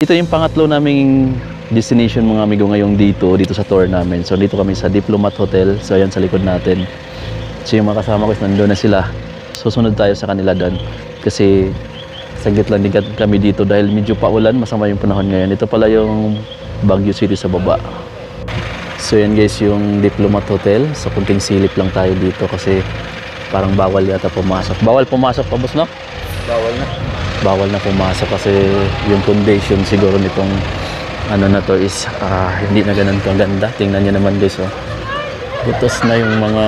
Ito yung pangatlo naming destination mga amigo ngayong dito sa tour namin. So dito kami sa Diplomat Hotel. So ayan sa likod natin. So yung mga kasama ko nandun na sila. Susunod tayo sa kanila doon. Kasi saglit lang din kami dito dahil medyo paulan, masama yung panahon ngayon. Ito pala yung Baguio City sa baba. So yan guys yung Diplomat Hotel. So kunting silip lang tayo dito kasi parang bawal yata pumasok. Bawal pumasok pa boss, no? Bawal na. Bawal na pumasok kasi yung foundation siguro nitong ano na to is hindi na ganun kaganda. Tingnan nyo naman guys, oh. Butos na yung mga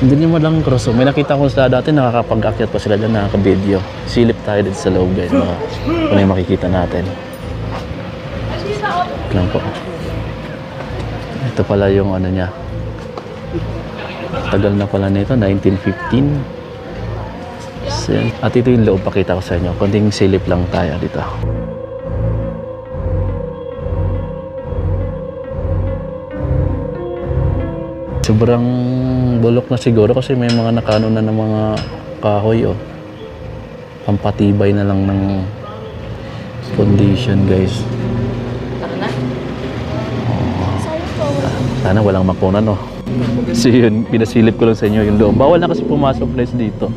hindi nyo lang cross. May nakita ko sila dati, nakakapag-akyat pa sila dyan, nakaka-video. Silip tayo dito sa loob guys, mga kung yung makikita natin. Lang po. Ito pala yung ano niya. Tagal na pala nito, 1915. At ito yung loob, pakita ko sa inyo. Konting silip lang tayo dito. Sobrang bulok na siguro kasi may mga nakano na ng mga kahoy, oh. Pampatibay na lang ng foundation, guys. Sana walang makunan, oh. So yun, pinasilip ko lang sa inyo yung loob. Bawal na kasi pumasok guys dito.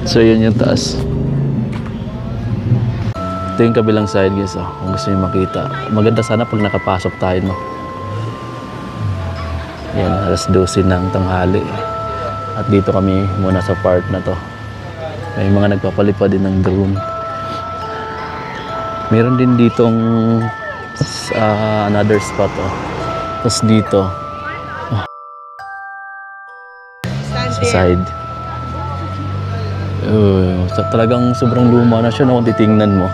So yun yung taas. Ito yung kabilang side guys, oh. Kung gusto nyo makita. Maganda sana pag nakapasok tayo, no. Yan, alas 12 ng tanghali. At dito kami muna sa part na to. May mga nagpapalipad din ng drone. Meron din ditong another spot, oh. Tapos dito side. Talagang sobrang luma na siya, no? Kung titingnan mo,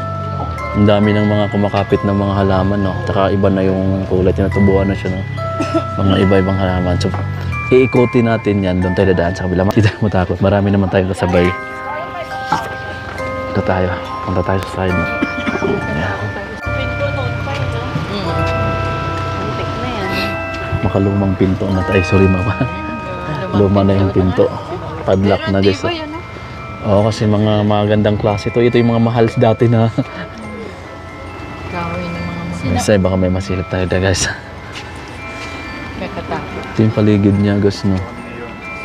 ang dami ng mga kumakapit ng mga halaman, no? Taka iba na yung kulay, tinatubuan na siya, no? Mga iba-ibang halaman. So iikutin natin yan, doon tayo dadaan sa kabila. Hindi tayo matakot, marami naman tayong kasabay. Punta tayo sa side, no? Yeah. Makalumang pinto na tayo, sorry mama. Luma na yung pinto. Padlock na guys. Oo, kasi mga magandang klase to. Ito yung mga mahal dati na kahoy ng mga masila. Isa, baka may masilip tayo na guys. Kakatakot. Ito yung paligid niya guys, no.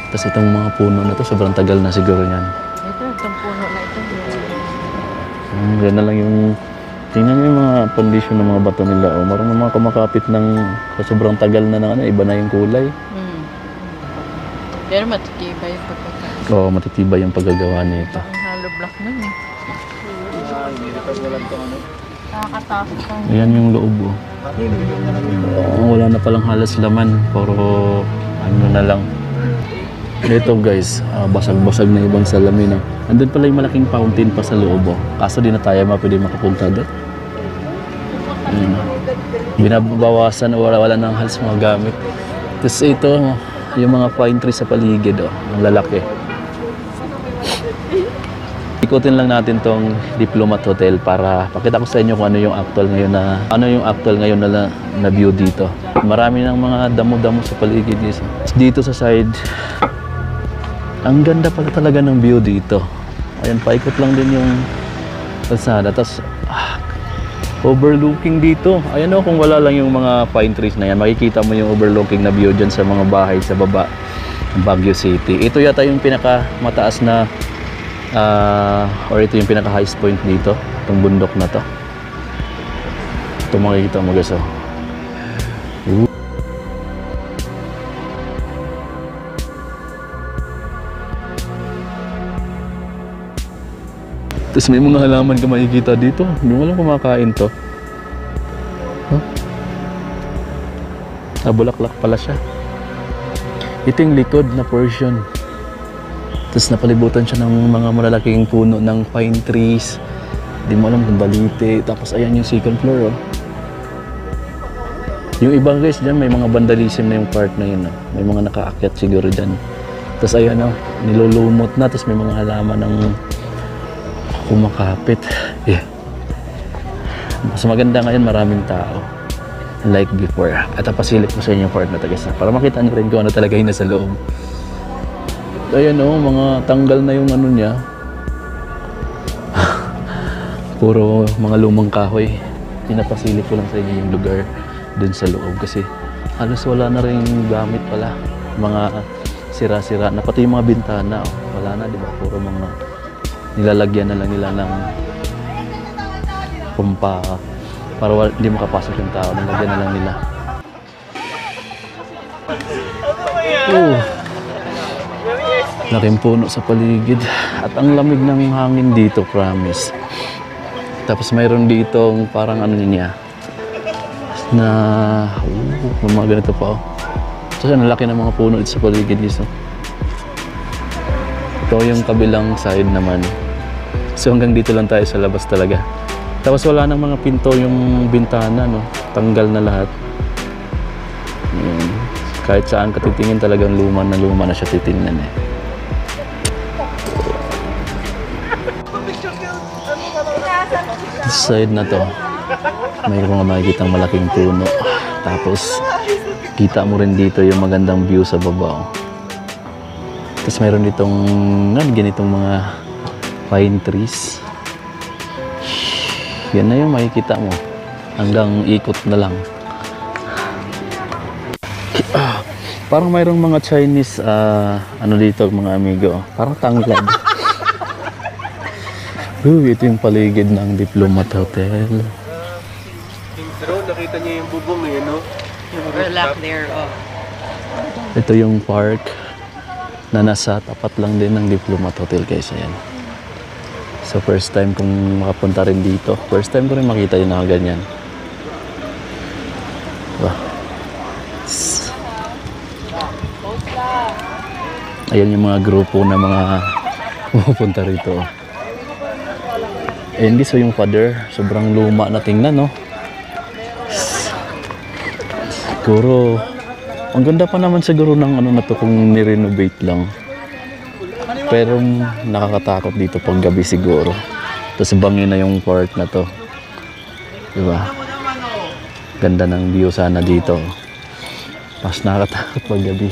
Tapos itong mga puno na to, sobrang tagal na siguro yan. Itong puno na ito. Yan na lang yung tingnan nyo yung mga condition ng mga bato nila. O, marami mga kumakapit ng sobrang tagal na ng ano, iba na yung kulay. Pero matitibay yung pagkakain. Oo, matitibay yung paggagawa nito. Ang hollow block nun eh. Nakakatakot lang. Ayan yung loob, oh. Wala na palang halos laman. Puro ano na lang. Ito guys, basag-basag na ibang salamin. Andun pala yung malaking fountain pa sa loob, oh. Kaso di na tayo pwede makapunta doon. Binabawasan o wala ng halos mga gamit. Tapos ito, yung mga pine trees sa paligid, oh. Ang lalaki. Ikutin lang natin tong Diplomat Hotel para pakita ko sa inyo kung ano yung actual ngayon na view dito. Marami ng mga damo-damo sa paligid guys. Dito sa side, ang ganda pala talaga ng view dito. Ayan, paikot lang din yung kalsada. Tapos overlooking dito. Ayan, oh, kung wala lang yung mga pine trees na yan, makikita mo yung overlooking na view dyan sa mga bahay sa baba ng Baguio City. Ito yata yung pinakamataas na or ito yung pinaka highest point dito, itong bundok na to. Ito makikita mo guys, oh. Tapos may mga halaman ka makikita dito. Hindi mo lang kumakain to. Huh? Bulaklak pala siya. Ito yung likod na portion. Tapos napalibutan siya ng mga malalaking puno ng pine trees. Hindi mo alam kung balite. Tapos ayan yung second floor, oh. Yung ibang guys dyan, may mga vandalism na yung part na yun, oh. May mga nakaakyat siguro dyan. Tapos ayan, oh, nilulumot na. Tapos may mga halaman ng kumakapit. Yeah. Mas maganda ngayon, maraming tao. Like before. At pasilip ko sa inyo yung part na to guys, para makita nyo rin kung ano talaga yung nasa loob. Ayan, oh, mga tanggal na yung ano niya. Puro mga lumang kahoy. Pinapasilip ko lang sa inyo yung lugar dun sa loob kasi halos wala na rin gamit pala. Mga sira-sira na pati yung mga bintana. Wala na, di ba? Puro mga nilalagyan na lang nila ng pumpa para hindi makapasok yung tao. Nilagyan na lang nila. Laking puno sa paligid at ang lamig ng hangin dito, promise. Tapos mayroon dito parang ano niya na mga ganito pa. So ang laki ng mga puno dito sa paligid dito. Ito yung kabilang side naman. So hanggang dito lang tayo sa labas talaga. Tapos wala nang mga pinto yung bintana, no? Tanggal na lahat. Kahit saan ka titingin talagang luma na siya titingnan eh. This side na to, mayroon nga makikitang malaking puno. Tapos kita mo rin dito yung magandang view sa baba. Tapos mayroon ditong ganitong mga pine trees. Yan na yung makikita mo. Hanggang ikot na lang. Parang mayroong mga Chinese ano dito mga amigo. Parang tanglad. Ito yung paligid ng Diplomat Hotel. Intro, nakita niyo yung bubong eh, no? Relax there, oh. Ito yung park na nasa tapat lang din ng Diplomat Hotel guys. Ayan. So first time kong makapunta rin dito. First time ko rin makita yung nakaganyan. Diba? Ayan yung mga grupo na mga pupunta rito. Ayan guys, so yung father, sobrang luma na tingnan, no? Siguro, ang ganda pa naman siguro ng ano na to kung nirenovate lang. Pero nakakatakot dito pag gabi siguro. Tapos bangin na yung park na to. Diba? Ganda ng view sana dito. Mas nakakatakot pag gabi.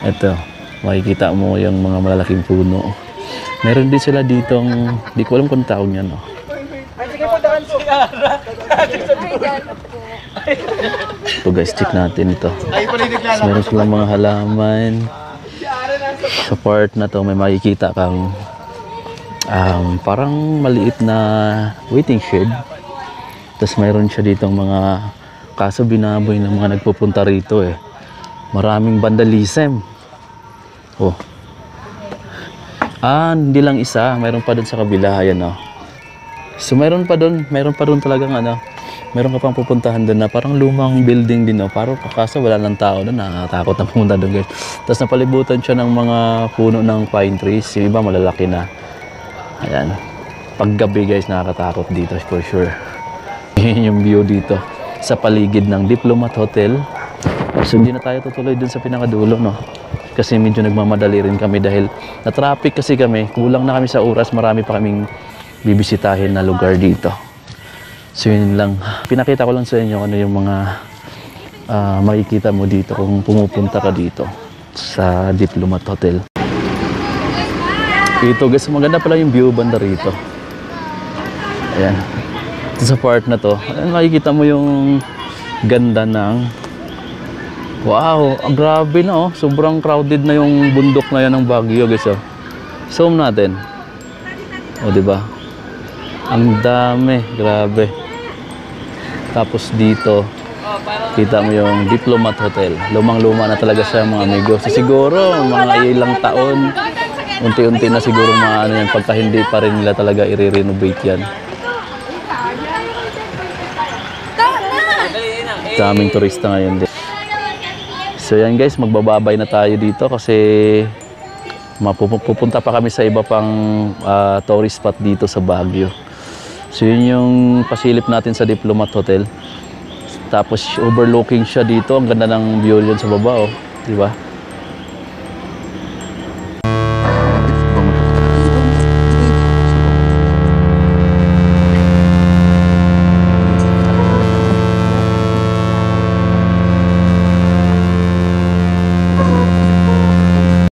Ito, makikita mo yung mga malalaking puno. Meron din sila ditong, di ko alam kung tawag niya, no? Ito guys, check natin ito. So, meron silang mga halaman. Sa part na to may makikita kang parang maliit na waiting shed. Tapos mayroon siya ditong mga kaso binaboy ng mga nagpupunta rito eh. Maraming vandalism. Oh. Hindi lang isa, mayroon pa doon sa kabila, ayan oh. So mayroon pa doon talagang ano, mayroon ka pang pupuntahan doon na parang lumang building din, no? Parang kaso wala ng tao doon, nakatakot na pumunta doon guys. Tapos napalibutan siya ng mga puno ng pine trees, yung iba malalaki na. Ayan. Paggabi guys, nakakatakot dito for sure. Yun yung view dito sa paligid ng Diplomat Hotel. So hindi na tayo tutuloy doon sa pinakadulo, no? Kasi medyo nagmamadali rin kami dahil na-traffic kasi kami. Kulang na kami sa oras, marami pa kaming bibisitahin na lugar dito. So yun lang. Pinakita ko lang sa inyo ano yung mga makikita mo dito kung pumupunta ka dito sa Diplomat Hotel. Ito guys, maganda pala yung view banda rito. Ayan. Ito sa part na to, ayan, makikita mo yung ganda ng wow, grabe na oh. Sobrang crowded na yung bundok na yan ng Baguio guys oh. Zoom natin. O di ba? Ang dami, grabe. Tapos dito kita mo yung Diplomat Hotel. Lumang-luma na talaga siya mga amigo. So siguro mga ilang taon unti-unti na siguro maano yan pagka hindi pa rin nila talaga i-renovate yan. Daming turista ngayon din. So yan guys, magbababay na tayo dito kasi pupunta pa kami sa iba pang tourist spot dito sa Baguio. So yun yung pasilip natin sa Diplomat Hotel. Tapos overlooking siya dito, ang ganda ng view yun sa baba oh, di ba?